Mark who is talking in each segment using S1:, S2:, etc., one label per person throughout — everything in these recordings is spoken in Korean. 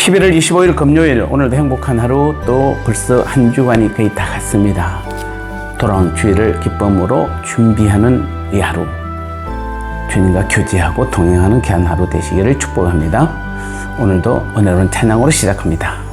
S1: 11월 25일 금요일, 오늘도 행복한 하루, 또 벌써 한 주간이 거의 다 갔습니다. 돌아온 주일을 기쁨으로 준비하는 이 하루, 주님과 교제하고 동행하는 귀한 하루 되시기를 축복합니다. 오늘도 은혜로운 찬양으로 시작합니다.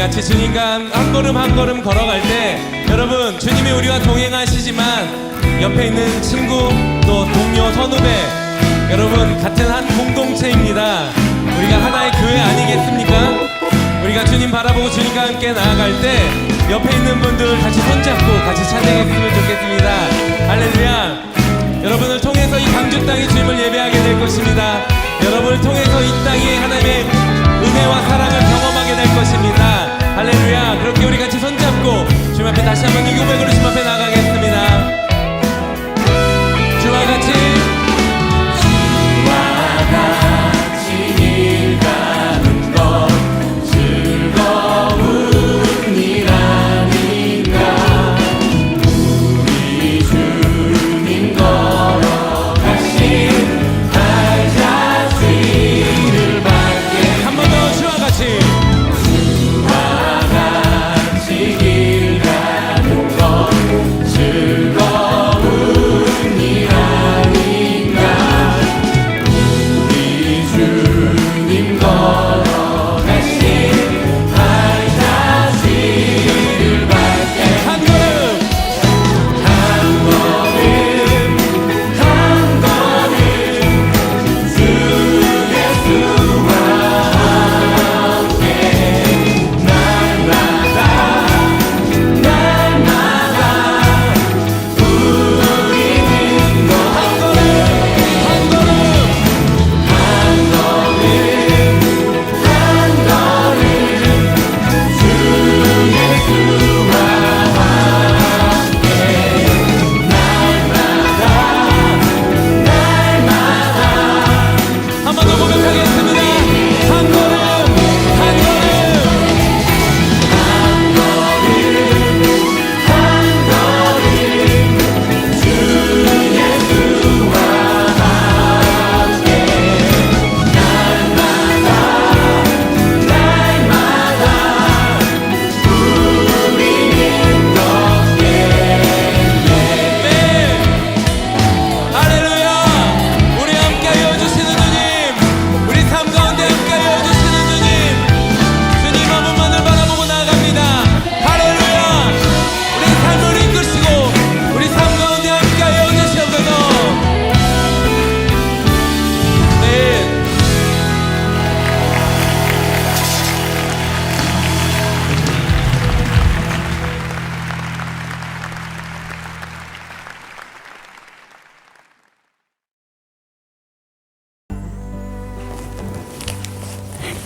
S2: 같이 주님과 한 걸음 한 걸음 걸어갈 때 여러분, 주님이 우리와 동행하시지만 옆에 있는 친구, 또 동료, 선후배, 여러분 같은 한 공동체입니다. 우리가 하나의 교회 아니겠습니까? 우리가 주님 바라보고 주님과 함께 나아갈 때 옆에 있는 분들 같이 손잡고 같이 찬양했으면 좋겠습니다. 할렐루야. 여러분을 통해서 이 광주 땅에 주님을 예배하게 될 것입니다. 여러분을 통해서 이 땅에 하나님의 은혜와 사랑을 경험하게 될 것입니다. 할렐루야. 그렇게 우리 같이 손잡고 주님 앞에 다시 한번 이 고백으로 주님 앞에 나가겠습니다. 주와 같이
S3: 길 가는 것 즐거운 일 아닌가. 우리 주님 걸어가신 발자취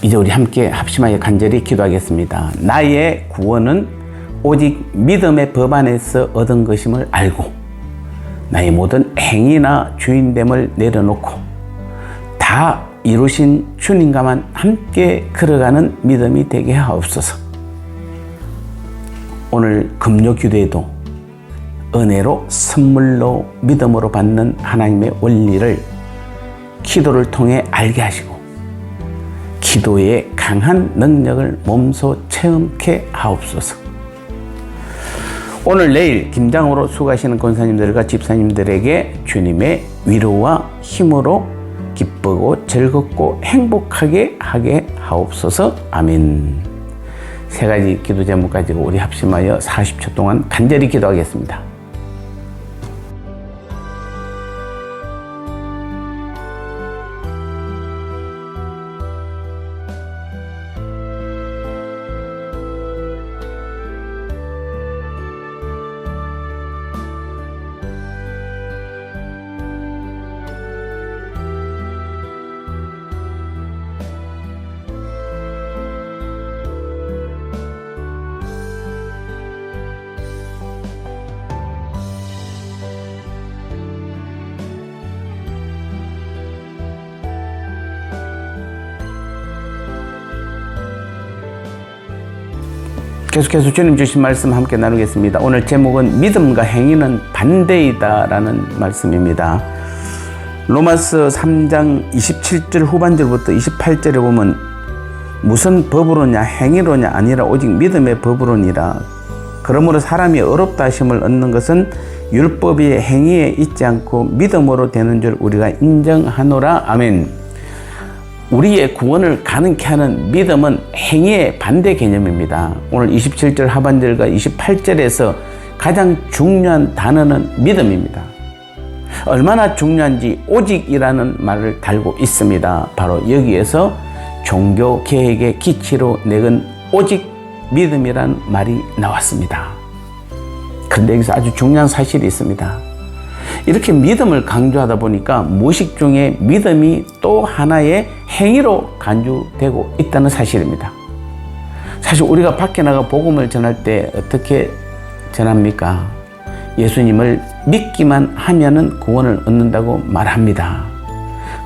S1: 이제 우리 함께 합심하여 간절히 기도하겠습니다. 나의 구원은 오직 믿음의 법 안에서 얻은 것임을 알고 나의 모든 행위나 주인됨을 내려놓고 다 이루신 주님과만 함께 걸어가는 믿음이 되게 하옵소서. 오늘 금요 기도에도 은혜로 선물로 믿음으로 받는 하나님의 원리를 기도를 통해 알게 하시고 기도의 강한 능력을 몸소 체험케 하옵소서. 오늘 내일 김장으로 수고하시는 권사님들과 집사님들에게 주님의 위로와 힘으로 기쁘고 즐겁고 행복하게 하게 하옵소서. 아멘. 세 가지 기도 제목 가지고 우리 합심하여 40초 동안 간절히 기도하겠습니다. 계속해서 주님 주신 말씀 함께 나누겠습니다. 오늘 제목은 믿음과 행위는 반대이다 라는 말씀입니다. 로마서 3장 27절 후반절부터 28절에 보면 무슨 법으로냐 행위로냐 아니라 오직 믿음의 법으로니라. 그러므로 사람이 어렵다 하심을 얻는 것은 율법이 행위에 있지 않고 믿음으로 되는 줄 우리가 인정하노라. 아멘. 우리의 구원을 가능케 하는 믿음은 행위의 반대 개념입니다. 오늘 27절 하반절과 28절에서 가장 중요한 단어는 믿음입니다. 얼마나 중요한지 오직이라는 말을 달고 있습니다. 바로 여기에서 종교 개혁의 기치로 내건 오직 믿음이라는 말이 나왔습니다. 그런데 여기서 아주 중요한 사실이 있습니다. 이렇게 믿음을 강조하다 보니까 무의식 중에 믿음이 또 하나의 행위로 간주되고 있다는 사실입니다. 사실 우리가 밖에 나가 복음을 전할 때 어떻게 전합니까? 예수님을 믿기만 하면은 구원을 얻는다고 말합니다.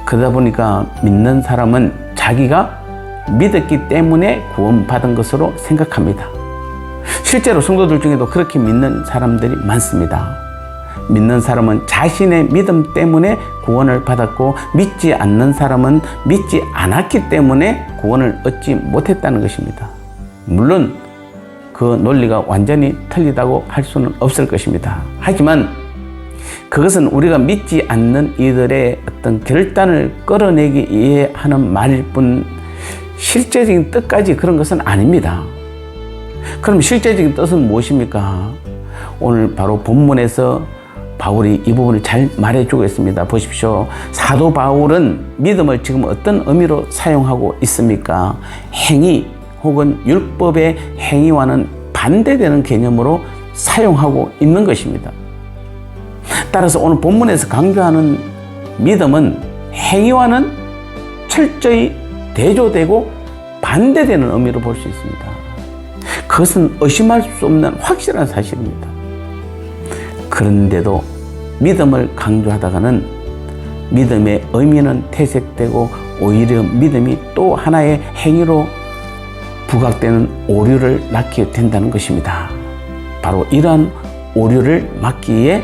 S1: 그러다 보니까 믿는 사람은 자기가 믿었기 때문에 구원받은 것으로 생각합니다. 실제로 성도들 중에도 그렇게 믿는 사람들이 많습니다. 믿는 사람은 자신의 믿음 때문에 구원을 받았고 믿지 않는 사람은 믿지 않았기 때문에 구원을 얻지 못했다는 것입니다. 물론 그 논리가 완전히 틀리다고 할 수는 없을 것입니다. 하지만 그것은 우리가 믿지 않는 이들의 어떤 결단을 끌어내기 위해 하는 말일 뿐 실제적인 뜻까지 그런 것은 아닙니다. 그럼 실제적인 뜻은 무엇입니까? 오늘 바로 본문에서 바울이 이 부분을 잘 말해주고 있습니다. 보십시오. 사도 바울은 믿음을 지금 어떤 의미로 사용하고 있습니까? 행위 혹은 율법의 행위와는 반대되는 개념으로 사용하고 있는 것입니다. 따라서 오늘 본문에서 강조하는 믿음은 행위와는 철저히 대조되고 반대되는 의미로 볼 수 있습니다. 그것은 의심할 수 없는 확실한 사실입니다. 그런데도 믿음을 강조하다가는 믿음의 의미는 퇴색되고 오히려 믿음이 또 하나의 행위로 부각되는 오류를 낳게 된다는 것입니다. 바로 이러한 오류를 막기 위해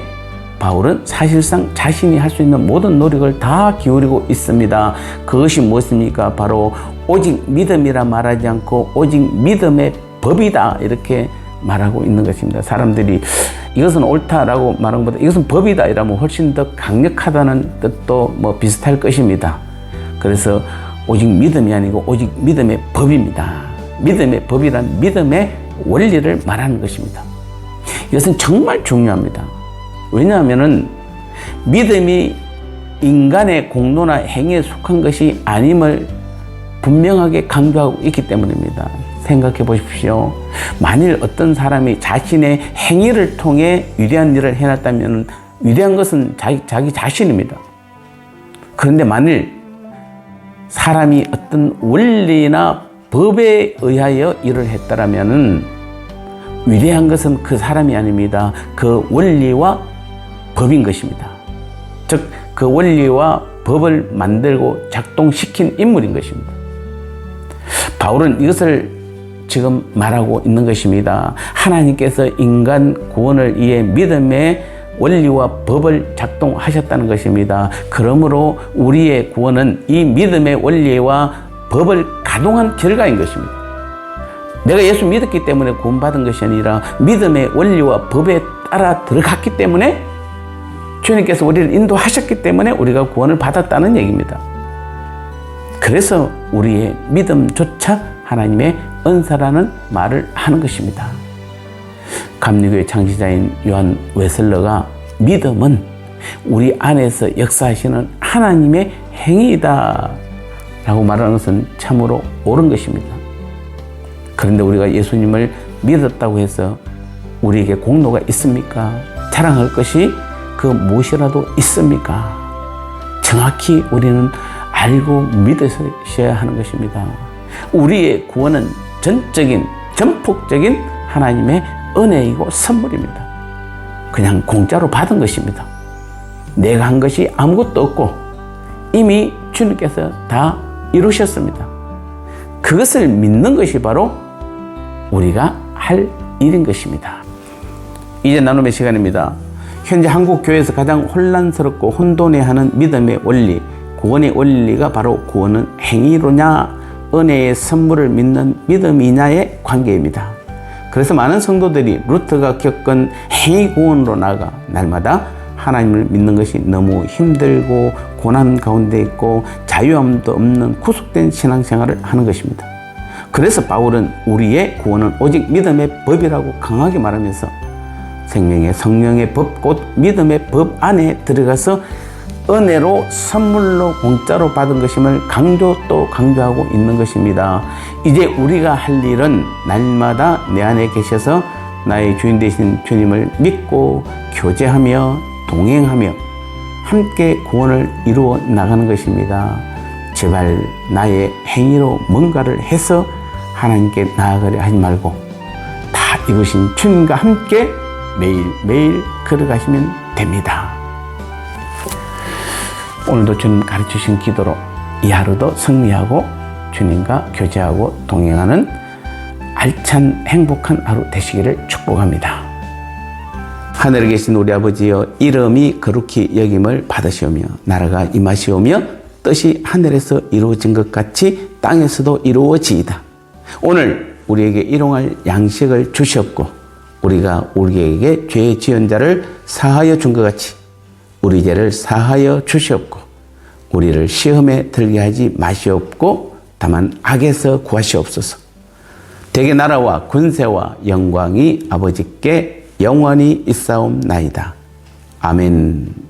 S1: 바울은 사실상 자신이 할 수 있는 모든 노력을 다 기울이고 있습니다. 그것이 무엇입니까? 바로 오직 믿음이라 말하지 않고 오직 믿음의 법이다 이렇게 말하고 있는 것입니다. 사람들이 이것은 옳다라고 말하는 것보다 이것은 법이다 이러면 훨씬 더 강력하다는 뜻도 비슷할 것입니다. 그래서 오직 믿음이 아니고 오직 믿음의 법입니다. 믿음의 법이란 믿음의 원리를 말하는 것입니다. 이것은 정말 중요합니다. 왜냐하면 믿음이 인간의 공로나 행위에 속한 것이 아님을 분명하게 강조하고 있기 때문입니다. 생각해 보십시오. 만일 어떤 사람이 자신의 행위를 통해 위대한 일을 해놨다면 위대한 것은 자기 자신입니다. 그런데 만일 사람이 어떤 원리나 법에 의하여 일을 했다라면은 위대한 것은 그 사람이 아닙니다. 그 원리와 법인 것입니다. 즉, 그 원리와 법을 만들고 작동시킨 인물인 것입니다. 바울은 이것을 지금 말하고 있는 것입니다. 하나님께서 인간 구원을 위해 믿음의 원리와 법을 작동하셨다는 것입니다. 그러므로 우리의 구원은 이 믿음의 원리와 법을 가동한 결과인 것입니다. 내가 예수 믿었기 때문에 구원받은 것이 아니라 믿음의 원리와 법에 따라 들어갔기 때문에 주님께서 우리를 인도하셨기 때문에 우리가 구원을 받았다는 얘기입니다. 그래서 우리의 믿음조차 하나님의 은사라는 말을 하는 것입니다. 감리교의 창시자인 요한 웨슬러가 믿음은 우리 안에서 역사하시는 하나님의 행위이다 라고 말하는 것은 참으로 옳은 것입니다. 그런데 우리가 예수님을 믿었다고 해서 우리에게 공로가 있습니까? 자랑할 것이 그 무엇이라도 있습니까? 정확히 우리는 알고 믿으셔야 하는 것입니다. 우리의 구원은 전적인, 전폭적인 하나님의 은혜이고 선물입니다. 그냥 공짜로 받은 것입니다. 내가 한 것이 아무것도 없고 이미 주님께서 다 이루셨습니다. 그것을 믿는 것이 바로 우리가 할 일인 것입니다. 이제 나눔의 시간입니다. 현재 한국 교회에서 가장 혼란스럽고 혼돈해하는 믿음의 원리, 구원의 원리가 바로 구원은 행위로냐, 은혜의 선물을 믿는 믿음이냐의 관계입니다. 그래서 많은 성도들이 루터가 겪은 행위 구원으로 나아가 날마다 하나님을 믿는 것이 너무 힘들고 고난 가운데 있고 자유함도 없는 구속된 신앙생활을 하는 것입니다. 그래서 바울은 우리의 구원은 오직 믿음의 법이라고 강하게 말하면서 생명의 성령의 법, 곧 믿음의 법 안에 들어가서 은혜로 선물로 공짜로 받은 것임을 강조하고 있는 것입니다. 이제 우리가 할 일은 날마다 내 안에 계셔서 나의 주인 되신 주님을 믿고 교제하며 동행하며 함께 구원을 이루어 나가는 것입니다. 제발 나의 행위로 뭔가를 해서 하나님께 나아가려 하지 말고 다 이루신 주님과 함께 매일매일 걸어가시면 됩니다. 오늘도 주님 가르치신 기도로 이 하루도 승리하고 주님과 교제하고 동행하는 알찬 행복한 하루 되시기를 축복합니다. 하늘에 계신 우리 아버지여, 이름이 거룩히 여김을 받으시오며 나라가 임하시오며 뜻이 하늘에서 이루어진 것 같이 땅에서도 이루어지이다. 오늘 우리에게 일용할 양식을 주시옵고 우리가 우리에게 죄 지은 자를 사하여 준 것 같이 우리 죄를 사하여 주시옵고 우리를 시험에 들게 하지 마시옵고 다만 악에서 구하시옵소서. 대개 나라와 군세와 영광이 아버지께 영원히 있사옵나이다. 아멘.